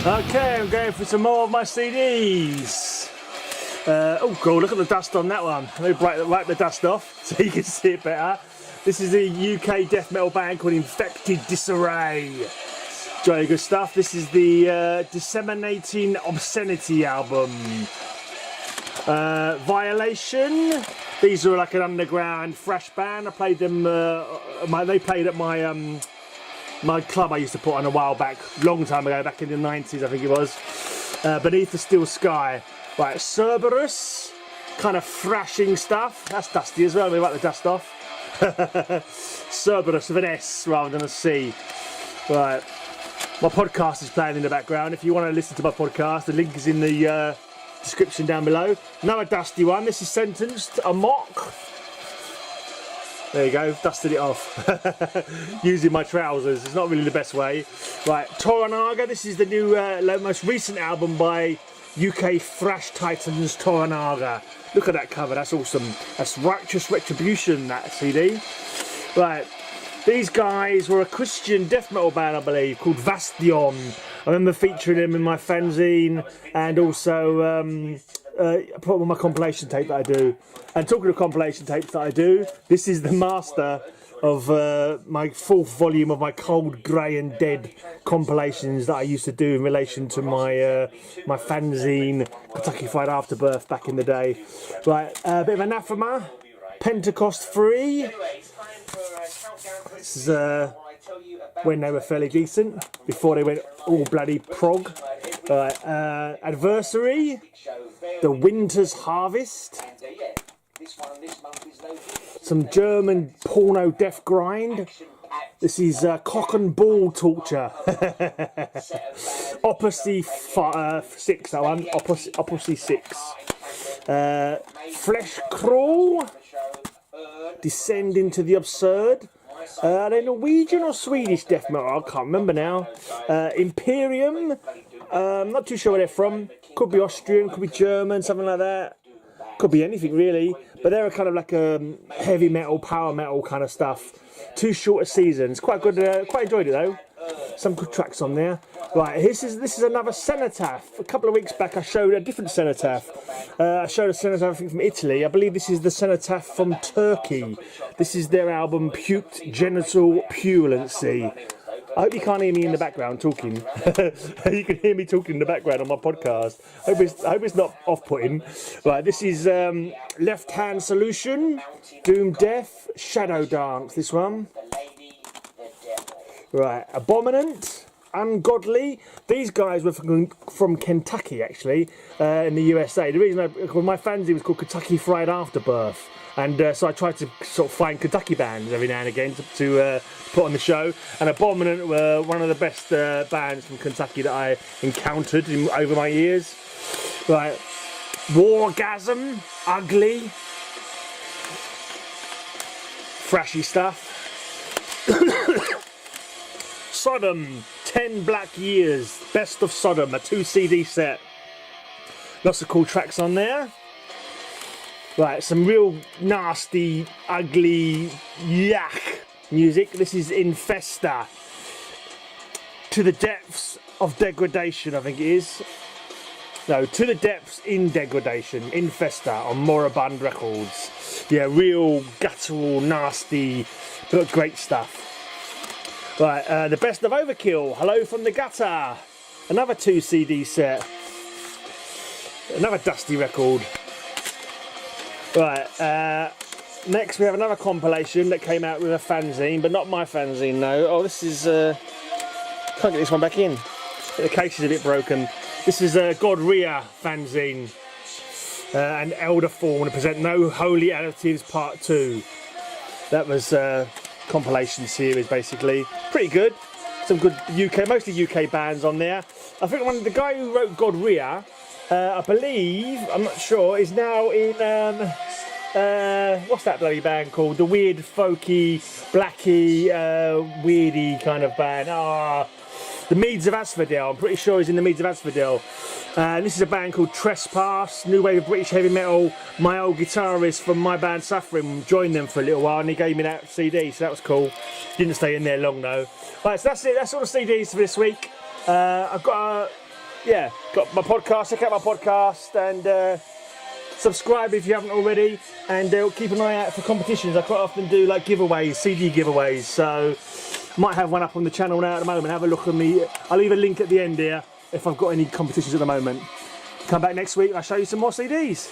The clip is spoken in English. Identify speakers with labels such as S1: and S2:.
S1: Okay, I'm going for some more of my CDs. Oh, cool, look at the dust on that one. Let me wipe the dust off so you can see it better. This is a UK death metal band called Infected Disarray. Jolly good stuff. This is the Disseminating Obscenity album. Violation. These are like an underground thrash band. I played them, they played at my club I used to put on a while back, long time ago, back in the 90s I think it was. Beneath the Still Sky. Right, Cerberus, kind of thrashing stuff. That's dusty as well, let me wipe the dust off. Cerberus with an S rather than a C. Right, my podcast is playing in the background. If you want to listen to my podcast, the link is in the description down below. Another dusty one, this is Sentenced Amok. There you go, dusted it off. Using my trousers, it's not really the best way. Right, Toranaga, this is the new, most recent album by UK thrash titans Toranaga. Look at that cover, that's awesome. That's Righteous Retribution, that CD. Right, these guys were a Christian death metal band, I believe, called Vastion. I remember featuring them in my fanzine and also put on my compilation tape that I do. And talking of compilation tapes that I do, this is the master of my 4th volume of my Cold, Grey and Dead compilations that I used to do in relation to my my fanzine Kentucky Fried Afterbirth back in the day. Right, a bit of Anathema, Pentecost 3. This is when they were fairly decent, before they went all bloody prog. Adversary, The Winter's Harvest, some German porno death grind. This is Cock and Ball Torture. Opposite 6, that one. Opposite 6. Flesh Crawl, Descend into the Absurd. Are they Norwegian or Swedish death metal? I can't remember now. Imperium, I'm not too sure where they're from. Could be Austrian, could be German, something like that. Could be anything really, but they're kind of like a heavy metal, power metal kind of stuff. 2 shorter seasons, quite good. Quite enjoyed it though. Some good tracks on there. Right, this is another Cenotaph. A couple of weeks back I showed a different Cenotaph. I showed a Cenotaph I think from Italy. I believe this is the Cenotaph from Turkey. This is their album Puked Genital Purulency. I hope you can't hear me in the background talking. You can hear me talking in the background on my podcast. I hope it's not off-putting. Right, this is Left Hand Solution, Doom Death, Shadow Dance, this one. Right, Abominant, Ungodly. These guys were from Kentucky, actually, in the USA. The reason my fanzine was called Kentucky Fried Afterbirth. And so I tried to sort of find Kentucky bands every now and again to put on the show. And Abominant were one of the best bands from Kentucky that I encountered over my years. Right, Wargasm, Ugly, thrashy stuff. Sodom, 10 Black Years, Best of Sodom, a 2 CD set. Lots of cool tracks on there. Right, some real nasty, ugly, yak music. This is Infesta. To the Depths of Degradation, I think it is. No, To the Depths in Degradation. Infesta on Moribund Records. Yeah, real guttural, nasty, but great stuff. Right, the Best of Overkill. Hello from the Gutter. Another 2 CD set. Another dusty record. Right, next we have another compilation that came out with a fanzine, but not my fanzine, no. Oh, this is, can't get this one back in. The case is a bit broken. This is a Godria fanzine, and Elder Fawn present No Holy Additives Part 2. That was compilation series, basically. Pretty good. Some good UK, mostly UK bands on there. I think the guy who wrote Godria, I believe, I'm not sure, is now in, what's that bloody band called? The weird, folky, blacky, weirdy kind of band. The Meads of Asphodel. I'm pretty sure he's in the Meads of Asphodel. This is a band called Trespass, new wave of British heavy metal. My old guitarist from my band Suffering joined them for a little while and he gave me that CD, so that was cool. Didn't stay in there long though. Right, so that's it. That's all the CDs for this week. I've got yeah, got my podcast. Check out my podcast and subscribe if you haven't already. And keep an eye out for competitions. I quite often do like giveaways, CD giveaways. So might have one up on the channel now at the moment. Have a look at me. I'll leave a link at the end here if I've got any competitions at the moment. Come back next week. I'll show you some more CDs.